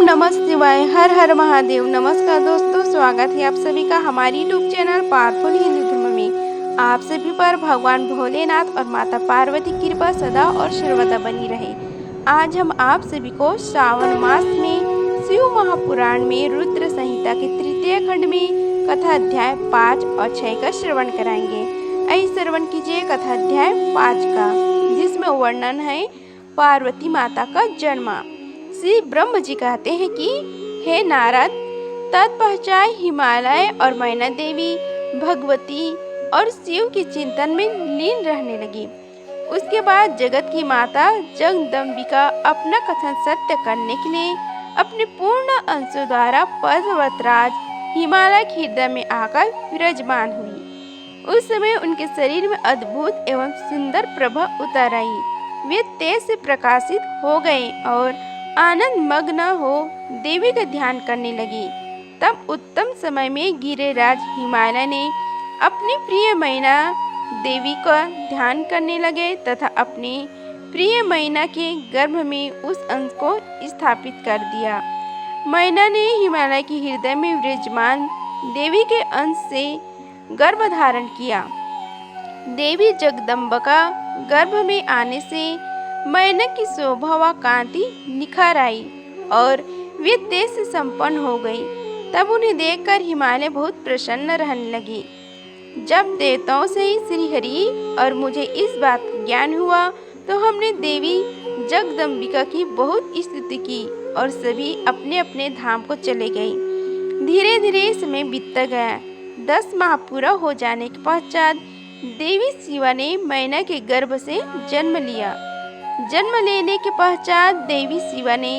नमः शिवाय। हर हर महादेव। नमस्कार दोस्तों, स्वागत है आप सभी का हमारी यूट्यूब चैनल पावरफुल हिंदू धर्म में। आप सभी पर भगवान भोलेनाथ और माता पार्वती की कृपा सदा और सर्वदा बनी रहे। आज हम आप सभी को श्रावण मास में शिव महापुराण में रुद्र संहिता के तृतीय खंड में कथा अध्याय 5 और 6 का श्रवण कराएंगे। आइए श्रवण कीजिए कथा अध्याय 5 का, जिसमें वर्णन है पार्वती माता का जन्म। श्री ब्रह्म जी कहते हैं कि हे नारद, तत्पश्चात हिमालय और मैना देवी भगवती और शिव के चिंतन में लीन रहने लगी। उसके बाद जगत की माता जगदम्बिका अपना कथन सत्य करने के लिए अपने पूर्ण अंशों द्वारा पर्वतराज हिमालय के हृदय में आकर विराजमान हुई। उस समय उनके शरीर में अद्भुत एवं सुंदर प्रभा उतर आई। वे तेज से प्रकाशित हो गए और आनंद मग्न हो देवी का ध्यान करने लगी। तब उत्तम समय में गिरिराज हिमालय ने अपनी प्रिय मैना देवी का ध्यान करने लगे तथा अपने प्रिय मैना के गर्भ में उस अंश को स्थापित कर दिया। मैना ने हिमालय के हृदय में विराजमान देवी के अंश से गर्भ धारण किया। देवी जगदम्बिका गर्भ में आने से मैना की शोभा व कांति निखर आई और वे तेज से संपन्न हो गई। तब उन्हें देखकर हिमालय बहुत प्रसन्न रहने लगी। जब देवताओं से ही श्रीहरि और मुझे इस बात का ज्ञान हुआ तो हमने देवी जगदम्बिका की बहुत स्तुति की और सभी अपने अपने धाम को चले गए। धीरे धीरे समय बीतता गया। 10 माह पूरा हो जाने के पश्चात देवी शिवा ने मैना के गर्भ से जन्म लिया। जन्म लेने के पश्चात देवी शिवा ने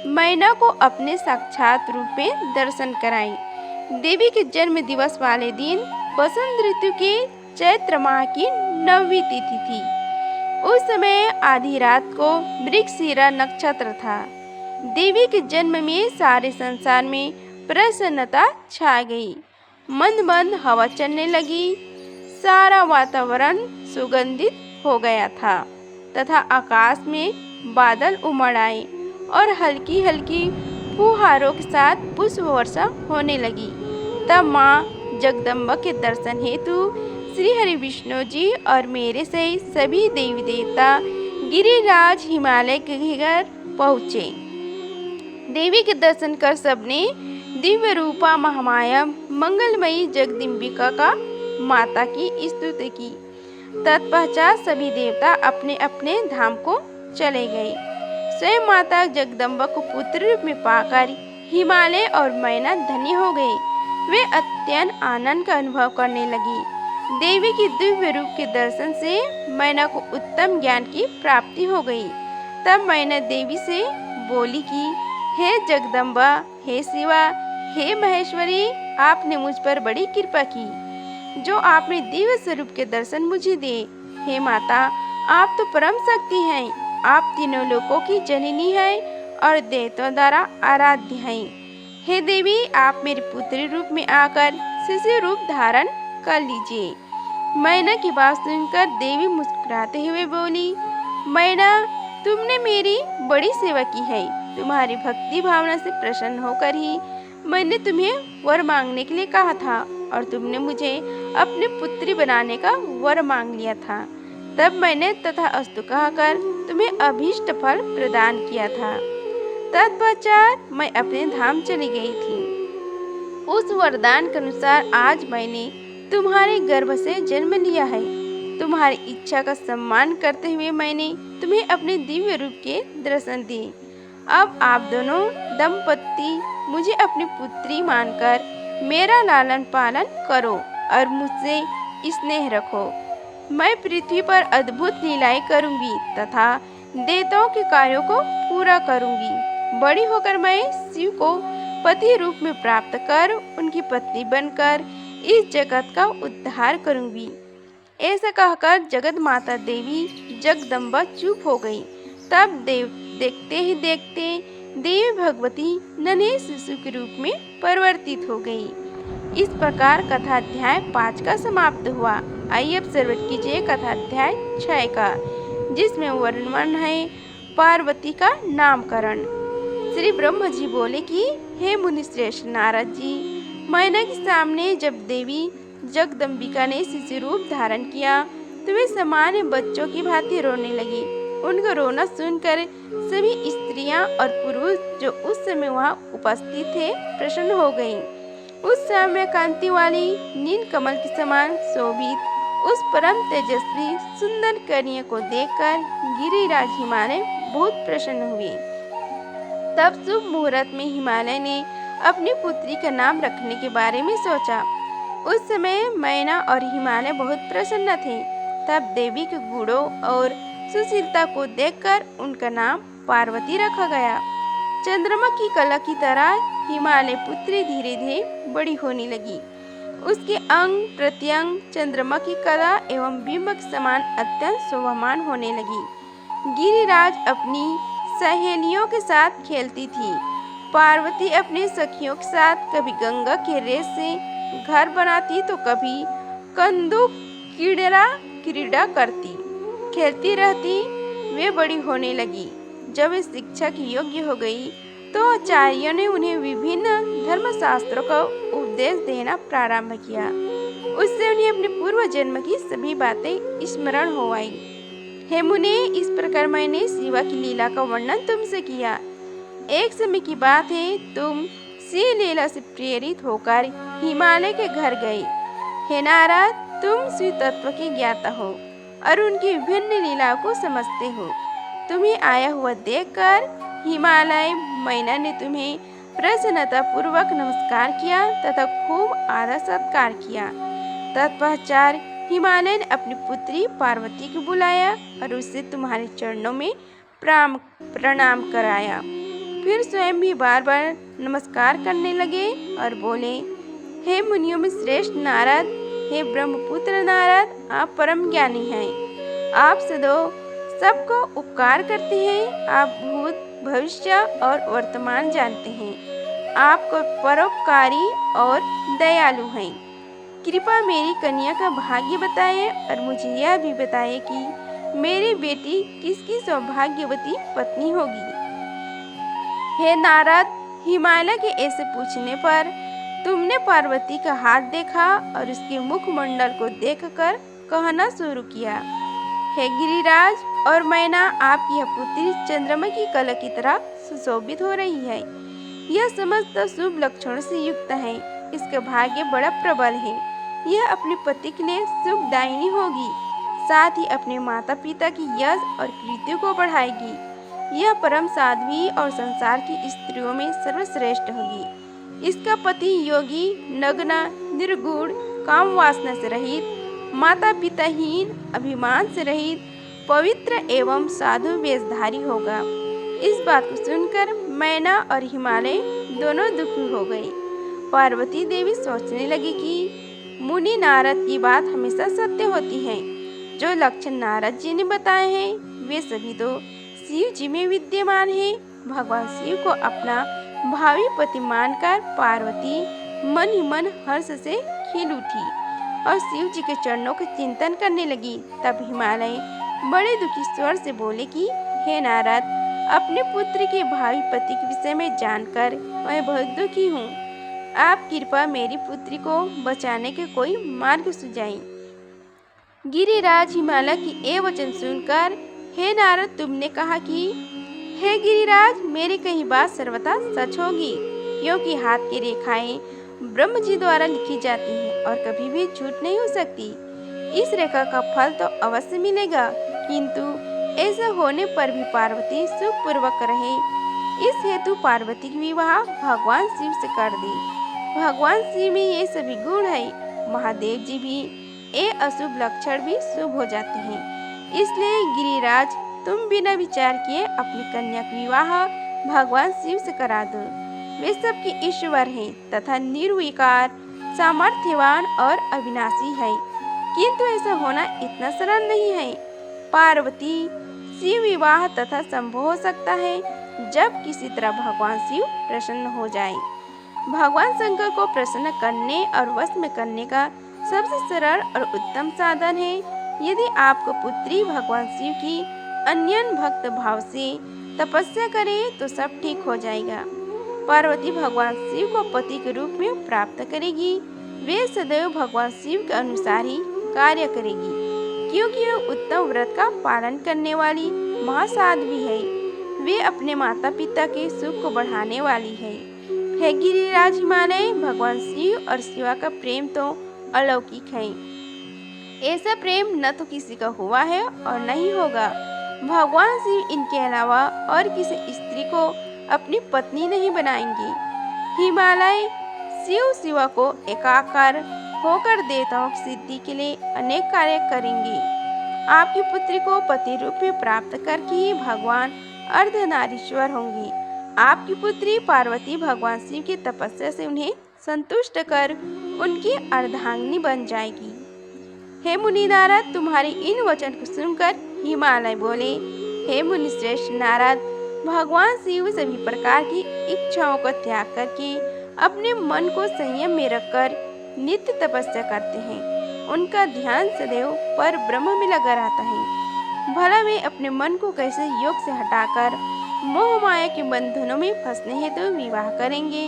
मैना को अपने साक्षात रूप में दर्शन कराई। देवी के जन्म दिवस वाले दिन बसंत ऋतु के चैत्र माह की 9वीं तिथि थी। उस समय आधी रात को मृगशिरा नक्षत्र था। देवी के जन्म में सारे संसार में प्रसन्नता छा गई। मंद मंद हवा चलने लगी। सारा वातावरण सुगंधित हो गया था तथा आकाश में बादल उमड़ आए और हल्की हल्की फुहारों के साथ पुष्प वर्षा होने लगी। तब माँ जगदम्बा के दर्शन हेतु श्री हरि विष्णु जी और मेरे सहित सभी देवी देवता गिरिराज हिमालय के घर पहुँचे। देवी के दर्शन कर सबने दिव्य रूपा महामाया मंगलमयी जगदम्बिका का माता की स्तुति की। तत्पश्चात सभी देवता अपने अपने धाम को चले गए। स्वयं माता जगदम्बा को पुत्र रूप में पाकर हिमालय और मैना धन्य हो गए। वे अत्यंत आनंद का अनुभव करने लगी। देवी की दिव्य रूप के दर्शन से मैना को उत्तम ज्ञान की प्राप्ति हो गई। तब मैना देवी से बोली कि हे जगदम्बा, हे शिवा, हे महेश्वरी, आपने मुझ पर बड़ी कृपा की जो आपने दिव्य स्वरूप के दर्शन मुझे दे। हे माता, आप तो परम शक्ति हैं। आप तीनों लोकों की जननी हैं और देवताओं द्वारा आराध्य हैं। हे देवी, आप मेरे पुत्री रूप में आकर शिशु रूप धारण कर लीजिए। मैना की बात सुनकर देवी मुस्कुराते हुए बोली, मैना, तुमने मेरी बड़ी सेवा की है। तुम्हारी भक्ति भावना से प्रसन्न होकर ही मैंने तुम्हें वर मांगने के लिए कहा था और तुमने मुझे अपनी पुत्री बनाने का वर मांग लिया था। तब मैंने तथा अस्तु कहकर तुम्हें अभीष्ट फल प्रदान किया था। तत्पश्चात मैं अपने धाम चली गई थी। उस वरदान के अनुसार आज मैंने तुम्हारे गर्भ से जन्म लिया है। तुम्हारी इच्छा का सम्मान करते हुए मैंने तुम्हें अपने दिव्य रूप के दर्शन दिए। अब आप दोनों दंपत्ति मुझे अपनी पुत्री मानकर मेरा लालन पालन करो और मुझसे स्नेह रखो। मैं पृथ्वी पर अद्भुत लीलाएं करूंगी तथा देवताओं के कार्यों को पूरा करूंगी। बड़ी होकर मैं शिव को पति रूप में प्राप्त कर उनकी पत्नी बनकर इस जगत का उद्धार करूंगी। ऐसा कहकर जगत माता देवी जगदम्बा चुप हो गई। तब देखते ही देखते देवी भगवती नन्हे शिशु के रूप में परिवर्तित हो गई। इस प्रकार कथा अध्याय 5 का समाप्त हुआ। आइए अब श्रवण कीजिए कथा अध्याय 6 का, जिसमें वर्णन है पार्वती का नामकरण। श्री ब्रह्म जी बोले कि हे मुनिश्रेष्ठ नारद जी, मैना के सामने जब देवी जगदम्बिका ने शिशु रूप धारण किया तो वे सामान्य बच्चों की भांति रोने लगी। उनका रोना सुनकर सभी स्त्रियां और पुरुष जो उस समय वहां उपस्थित थे प्रसन्न हो गईं। उस समय कांति वाली नील कमल के समान शोभित उस परम तेजस्वी सुंदर कन्या को देखकर गिरिराज हिमालय बहुत प्रसन्न हुए। तब शुभ मुहूर्त में हिमालय ने अपनी पुत्री का नाम रखने के बारे में सोचा। उस समय मैना और हिमालय बहुत प्रसन्न थे। तब देवी के गुणों और सुशीलता को देखकर उनका नाम पार्वती रखा गया। चंद्रमा की कला की तरह हिमालय पुत्री धीरे धीरे बड़ी होने लगी। उसके अंग प्रत्यंग चंद्रमा की कला एवं बिंब के समान अत्यंत शोभामान होने लगी। गिरिराज अपनी सहेलियों के साथ खेलती थी। पार्वती अपने सखियों के साथ कभी गंगा के रेत से घर बनाती तो कभी कंदुक क्रीड़ा करती खेलती रहती। वे बड़ी होने लगी। जब वे शिक्षा की योग्य हो गई तो आचार्यों ने उन्हें विभिन्न धर्मशास्त्रों का उपदेश देना प्रारंभ किया। उससे उन्हें अपने पूर्व जन्म की सभी बातें स्मरण हो आई। हे मुने, इस प्रकार मैंने शिवा की लीला का वर्णन तुमसे किया। एक समय की बात है, तुम शिव लीला से प्रेरित होकर हिमालय के घर गए। हे नारद, तुम शिव तत्व के ज्ञाता हो और उनकी विभिन्न लीलाओं को समझते हो। तुम्हें आया हुआ देखकर हिमालय मैना ने तुम्हें प्रसन्नता पूर्वक नमस्कार किया तथा खूब आदर सत्कार किया। तत्पश्चात हिमालय ने अपनी पुत्री पार्वती को बुलाया और उससे तुम्हारे चरणों में प्रणाम कराया। फिर स्वयं भी बार बार नमस्कार करने लगे और बोले, हे मुनियों में श्रेष्ठ नारद, हे ब्रह्मपुत्र नारद, आप परम ज्ञानी हैं। आप सदैव सबको उपकार करते हैं। आप भूत भविष्य और वर्तमान जानते हैं। आपको परोपकारी और दयालु हैं। कृपया मेरी कन्या का भाग्य बताएं और मुझे यह भी बताएं कि मेरी बेटी किसकी सौभाग्यवती पत्नी होगी। हे नारद, हिमालय के ऐसे पूछने पर तुमने पार्वती का हाथ देखा और उसके मुखमंडल को देखकर कहना शुरू किया, हे गिरिराज और मैना, आपकी यह पुत्री चंद्रमा की कला की तरह सुशोभित हो रही है। यह समस्त शुभ लक्षणों से युक्त है। इसका भाग्य बड़ा प्रबल है। यह अपने पति के लिए सुखदायिनी होगी, साथ ही अपने माता पिता की यश और कीर्ति को बढ़ाएगी। यह परम साध्वी और संसार की स्त्रियों में सर्वश्रेष्ठ होगी। इसका पति योगी, नग्न, निर्गुण, काम वासना से रहित, माता पिताहीन, अभिमान से रहित, पवित्र एवं साधु वेशधारी होगा। इस बात को सुनकर मैना और हिमालय दोनों दुखी हो गए। पार्वती देवी सोचने लगी कि मुनि नारद की बात हमेशा सत्य होती है। जो लक्षण नारद जी ने बताए हैं वे सभी तो शिव जी में विद्यमान है। भगवान शिव को अपना भावी पति मानकर पार्वती मन ही मन हर्ष से खिल उठी और शिव जी के चरणों का चिंतन करने लगी। तब हिमालय बड़े दुखी स्वर से बोले कि हे नारद, अपने पुत्र के भावी पति के विषय में जानकर मैं बहुत दुखी हूँ। आप कृपया मेरी पुत्री को बचाने के कोई मार्ग सुझाएं। गिरिराज हिमालय की ये वचन सुनकर, हे नारद, तुमने कहा कि हे गिरिराज, मेरी कही बात सर्वथा सच होगी, क्योंकि हाथ की रेखाएं ब्रह्म जी द्वारा लिखी जाती हैं और कभी भी झूठ नहीं हो सकती। इस रेखा का फल तो अवश्य मिलेगा, किंतु ऐसा होने पर भी पार्वती सुखपूर्वक रहे, इस हेतु पार्वती की विवाह भगवान शिव से कर दी। भगवान शिव में ये सभी गुण है। महादेव जी भी ये अशुभ लक्षण भी शुभ हो जाते हैं। इसलिए गिरिराज, तुम बिना विचार किए अपनी कन्या का विवाह भगवान शिव से करा दो। वे सबके ईश्वर हैं तथा निर्विकार, सामर्थ्यवान और अविनाशी है। किंतु ऐसा होना इतना सरल नहीं है। पार्वती शिव विवाह तथा संभव हो सकता है जब किसी तरह भगवान शिव प्रसन्न हो जाए। भगवान शंकर को प्रसन्न करने और वश में करने का सबसे सरल और उत्तम साधन है। यदि आपको पुत्री भगवान शिव की अन्यन भक्त भाव से तपस्या करें तो सब ठीक हो जाएगा। पार्वती भगवान शिव को पति के रूप में प्राप्त करेगी। वे सदैव भगवान शिव के अनुसार ही कार्य करेगी, क्योंकि वे उत्तम व्रत का पालन करने वाली महासाध्वी है। वे अपने माता पिता के सुख को बढ़ाने वाली है। हे गिरिराज हिमालय, भगवान शिव और शिवा का प्रेम तो अलौकिक है। ऐसा प्रेम न तो किसी का हुआ है और न ही होगा। भगवान शिव इनके अलावा और किसी स्त्री को अपनी पत्नी नहीं बनाएंगे। हिमालय शिव शिवा को एकाकार होकर देवताओं की सिद्धि के लिए अनेक कार्य करेंगे। आपकी पुत्री को पति रूप में प्राप्त करके ही भगवान अर्धनारीश्वर होंगी। आपकी पुत्री पार्वती भगवान शिव की तपस्या से उन्हें संतुष्ट कर उनकी अर्धांगिनी बन जाएगी। हे मुनि नारद, तुम्हारे इन वचन को सुनकर हिमालय बोले, हे मुनि श्रेष्ठ नारद, भगवान शिव सभी प्रकार की इच्छाओं को त्याग करके अपने मन को संयम में रखकर नित्य तपस्या करते हैं। उनका ध्यान सदैव पर ब्रह्म में लगा रहता है। भला वे अपने मन को कैसे योग से हटाकर मोह माया के बंधनों में फंसने हेतु विवाह करेंगे।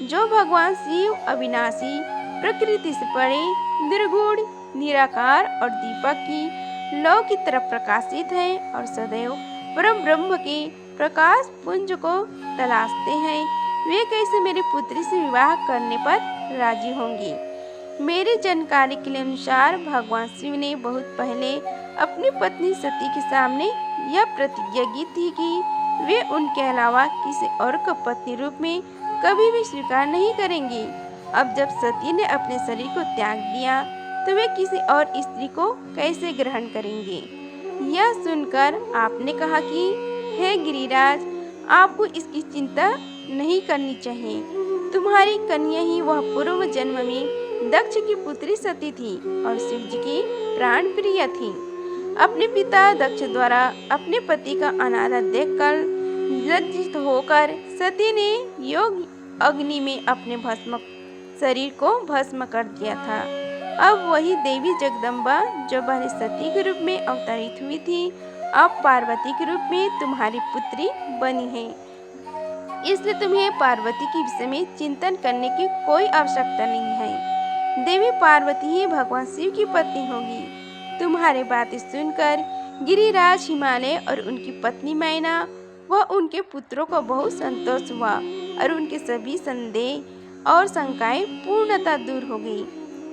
जो भगवान शिव अविनाशी, प्रकृति से परे, निर्गुण, निराकार और दीपक की लौ की तरफ प्रकाशित है और सदैव परम ब्रह्म के प्रकाश पुंज को तलाशते हैं, वे कैसे मेरी पुत्री से विवाह करने पर राजी होंगी। मेरी जानकारी के अनुसार भगवान शिव ने बहुत पहले अपनी पत्नी सती के सामने यह प्रतिज्ञा की थी कि वे उनके अलावा किसी और को पत्नी रूप में कभी भी स्वीकार नहीं करेंगे। अब जब सती ने अपने शरीर को त्याग दिया तो वे किसी और स्त्री को कैसे ग्रहण करेंगे। यह सुनकर आपने कहा कि हे गिरिराज, आपको इसकी चिंता नहीं करनी चाहिए। तुम्हारी कन्या ही वह पूर्व जन्म में दक्ष की पुत्री सती थी और शिव जी की प्राण प्रिय थी। अपने पिता दक्ष द्वारा अपने पति का अनादर देखकर लज्जित होकर सती ने योग अग्नि में अपने भस्म शरीर को भस्म कर दिया था। अब वही देवी जगदम्बा जो पहले सती के रूप में अवतरित हुई थी, अब पार्वती के रूप में तुम्हारी पुत्री बनी है। इसलिए तुम्हें पार्वती के विषय में चिंतन करने की कोई आवश्यकता नहीं है। देवी पार्वती ही भगवान शिव की पत्नी होगी। तुम्हारी बातें सुनकर गिरिराज हिमालय और उनकी पत्नी मैना व उनके पुत्रों को बहुत संतोष हुआ और उनके सभी संदेह और शंकाएं पूर्णतः दूर हो गई।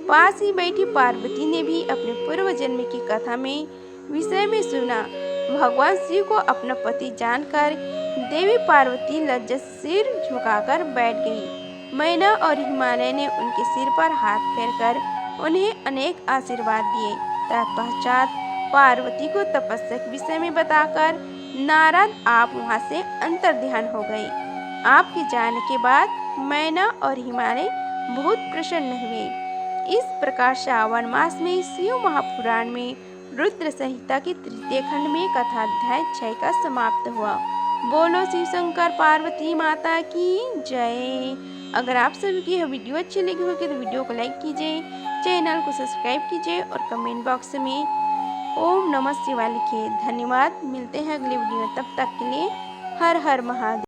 पास ही बैठी पार्वती ने भी अपने पूर्व जन्म की कथा में विषय में सुना। भगवान शिव को अपना पति जानकर देवी पार्वती लज्जा सिर झुकाकर बैठ गई। मैना और हिमालय ने उनके सिर पर हाथ फेरकर उन्हें अनेक आशीर्वाद दिए। तत्पश्चात पार्वती को तपस्या के विषय में बताकर नारद आप वहां से अंतर्ध्यान हो गए। आपके जाने के बाद मैना और हिमालय बहुत प्रसन्न हुए। इस प्रकार श्रावण मास में शिव महापुराण में रुद्र संहिता के तृतीय खंड में कथाध्याय 6 का समाप्त हुआ। बोलो शिव शंकर पार्वती माता की जय। अगर आप सभी की यह वीडियो अच्छी लगी होगी तो वीडियो को लाइक कीजिए, चैनल को सब्सक्राइब कीजिए और कमेंट बॉक्स में ओम नमः शिवाय लिखिए। धन्यवाद। मिलते हैं अगले वीडियो में, तब तक के लिए हर हर महादेव।